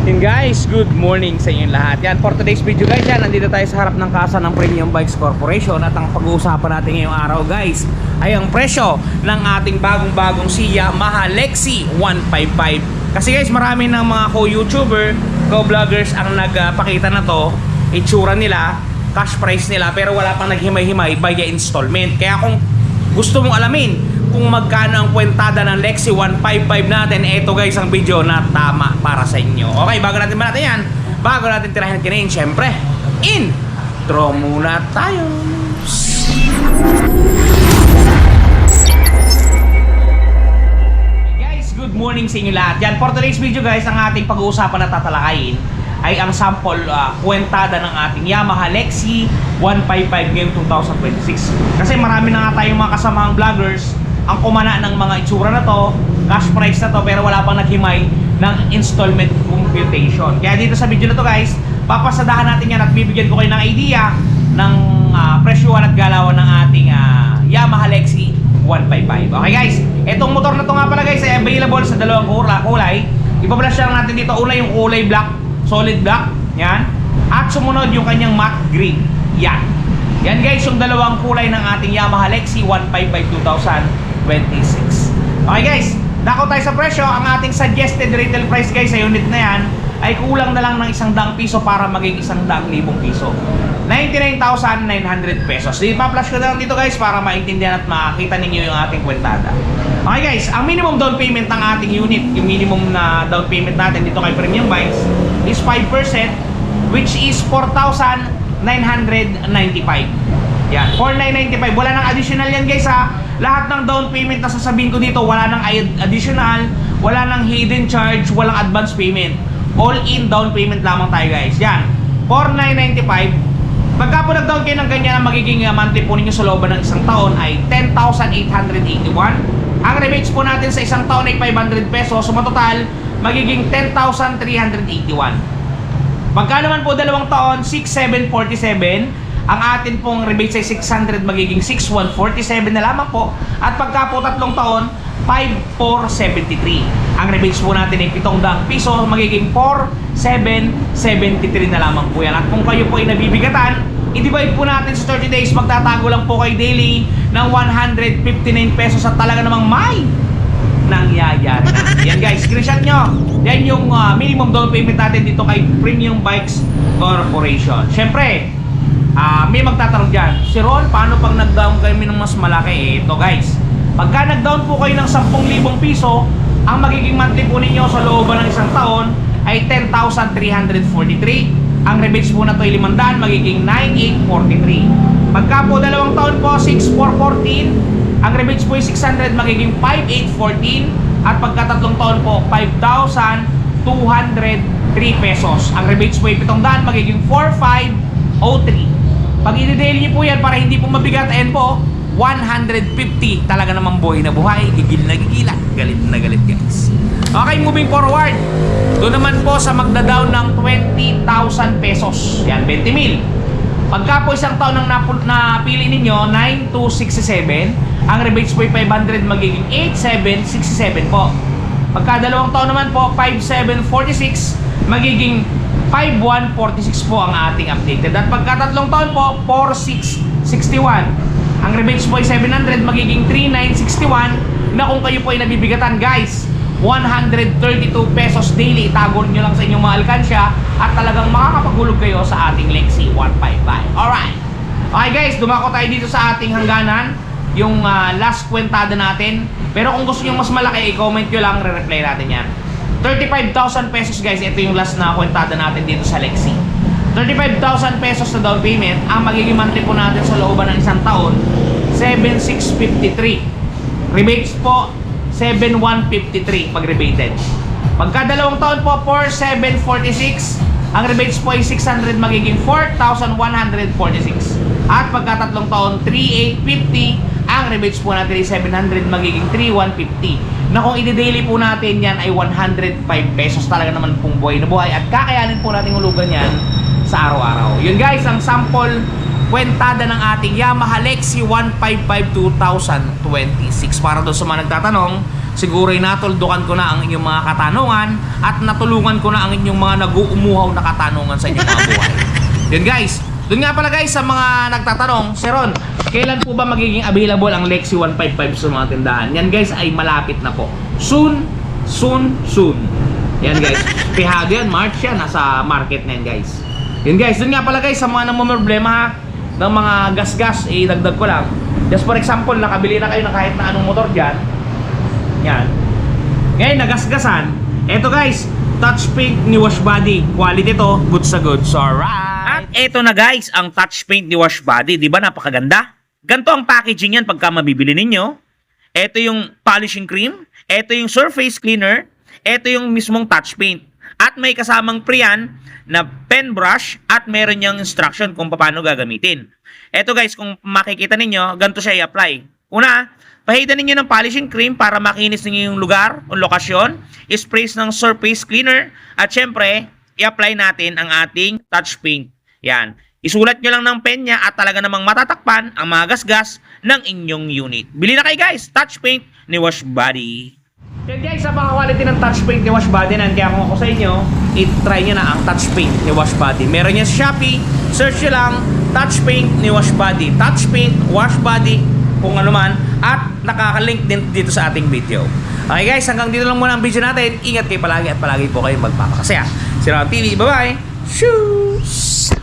Yun guys, good morning sa inyong lahat. Yan, for today's video guys, yan, nandito tayo sa harap ng kasa ng Premium Bikes Corporation. At ang pag-uusapan natin ngayong araw guys ay ang presyo ng ating bagong-bagong si Yamaha Lexi 155. Kasi guys, marami ng mga co-YouTuber, co-vloggers ang nagpakita na to, itsura nila, cash price nila, pero wala pang naghimay-himay via installment. Kaya kung gusto mong alamin kung magkano ang kwentada ng Lexi 155 natin, eto guys ang video na tama para sa inyo. Okay, bago natin yan, bago natin tirahin kinain, syempre, intro muna tayo. Hey guys, good morning sa inyo lahat. Yan, for today's video guys, ang ating pag-uusapan na tatalakayin ay ang sample kwentada ng ating Yamaha Lexi 155 ngayong 2026. Kasi marami na nga tayong mga kasamahang vloggers ang kumana ng mga itsura na to, cash price na to, pero wala pang naghimay ng installment computation. Kaya dito sa video na to guys, papasadahan natin yan at bibigyan ko kayo ng idea ng presyuhan at galawan ng ating Yamaha Lexi 155. Okay guys, etong motor na to nga pala guys ay available sa dalawang kulay. Ipa-flash lang natin dito. Una yung kulay black, solid black, yan. At sumunod yung kanyang matte green, yan. Yan guys, yung dalawang kulay ng ating Yamaha Lexi 155 2026. Okay guys, dako tayo sa presyo. Ang ating suggested retail price guys sa unit na yan ay kulang na lang ng 100 piso para maging 100,000 piso. 99,900 pesos. Ipa-flash ko na lang dito guys para maintindihan at makita ninyo yung ating kwentada. Okay guys, ang minimum down payment ng ating unit, yung minimum na down payment natin dito kay Premium Bikes is 5%, which is 4,995. Yan, 4,995. Wala nang additional yan guys ha. Lahat ng down payment na sasabihin ko dito, wala nang additional, wala nang hidden charge, walang advance payment. All in down payment lamang tayo guys. Yan, 4,995. Pagka po nag-down kayo ng ganyan, ang magiging monthly po ninyo sa looban ng isang taon ay 10,881. Ang rebates po natin sa isang taon ay 500 pesos. So matotal, magiging 10,381. Pagka naman po dalawang taon, 6,747. Ang atin pong rebate ay 600, magiging 6,147 na lamang po. At pagka po tatlong taon, 5,473. Ang rebates po natin ay 700 piso, magiging 4,773 na lamang po yan. At kung kayo po ay nabibigatan, i-divide po natin sa 30 days, magtatago lang po kayo daily ng 159 pesos at talaga namang may nangyayari na. Yan guys, screenshot nyo. Yan yung minimum down payment natin dito kay Premium Bikes Corporation. Syempre, may magtatanong dyan, si Ron, paano pag nag-down kayo ng mas malaki? Ito guys, pagka nag-down po kayo ng 10,000 piso, ang magiging monthly po ninyo sa looban ng isang taon ay 10,343. Ang rebates po na ito ay 500, magiging 9,843. Pagka po dalawang taon po, 6,414. Ang rebates po ay 600, magiging 5,814. At pagka tatlong taon po, 5,203 pesos. Ang rebates po ay 700, magiging 4,503. Pag i-detail niyo po yan para hindi po mabigat, ayan po, 150. Talaga namang buhay na buhay, gigil na gigilan, galit na galit guys. Okay, moving forward. Doon naman po sa magda-down ng 20,000 pesos. Yan, 20,000. Pagka po isang taon ang napili ninyo, 9,267. Ang rebates po ay 500, magiging 8,767 po. Pagka dalawang taon naman po, 5,746, magiging 5,146 po ang ating updated. At pagka tatlong taon po, 4,661. Ang rebates po ay 700, magiging 3,961. Na kung kayo po ay nabibigatan guys, 132 pesos daily. Itago nyo lang sa inyong mga alkansya at talagang makakapagulog kayo sa ating Lexi 155. Alright. Okay guys, dumako tayo dito sa ating hangganan. Yung last kwentada natin. Pero kung gusto nyo mas malaki, i-comment nyo lang, re-reply natin yan. 35,000 pesos guys, ito yung last na kwentada natin dito sa Lexi. 35,000 pesos na down payment. Ang magiging monthly po natin sa looban ng isang taon, 7,653. Rebates po, 7,153 pag rebated. Pagka dalawang taon po, 4,746. Ang rebates po ay 600, magiging 4,146. At pagka tatlong taon, 3,850. Ang rebates po natin ay 700, magiging 3,150. Na kung i-daily po natin yan ay 105 pesos. Talaga naman pong buhay na buhay. At kakayanin po natin hulugan yan sa araw-araw. Yun guys, ang sample kwentada ng ating Yamaha Lexi 155 2026. Para doon sa mga nagtatanong, siguro ay natuldukan ko na ang inyong mga katanungan at natulungan ko na ang inyong mga nag-uumuhaw na katanungan sa inyong mga buhay. Yun guys, doon nga pala guys sa mga nagtatanong, Sir Ron, kailan po ba magiging available ang Lexi 155 sa mga tindahan? Yan guys ay malapit na po. Soon. Yan guys, pihado yan, March yan, nasa market na yan guys. Yun guys, doon nga pala guys sa mga namumroblema ha, ng mga gas-gas, dagdag ko lang. Just for example, nakabili na kayo ng kahit na anong motor dyan. Yan. Ngayon, nagasgasan. Eto guys, touch paint ni Wash Body. Quality to, goods sa goods. Alright. At eto na guys, ang touch paint ni Wash Body. Di ba napakaganda? Ganto ang packaging yan pagka mabibili ninyo. Eto yung polishing cream. Eto yung surface cleaner. Eto yung mismong touch paint. At may kasamang pre-yan na pen brush at meron niyang instruction kung paano gagamitin. Eto guys, kung makikita ninyo, ganito siya i-apply. Una, pahidan ninyo ng polishing cream para makinis ninyo yung lugar o lokasyon. Sprays ng surface cleaner. At syempre, i-apply natin ang ating touch paint. Yan. Isulat nyo lang ng pen niya at talaga namang matatakpan ang mga gasgas ng inyong unit. Bili na kayo guys, touch paint ni Wash Body. Yan guys, sa mga quality ng touch paint ni Wash Body nan, kaya kung ako sa inyo, i-try nyo na ang touch paint ni Wash Body. Meron niya sa Shopee, search nyo lang, touch paint ni Wash Body. Touch paint, Wash Body, kung ano man, at nakakalink din dito sa ating video. Okay guys, hanggang dito lang muna ang video natin. Ingat kayo palagi at palagi po kayo magpapakasaya. Si Ron TV, bye bye! Shoes!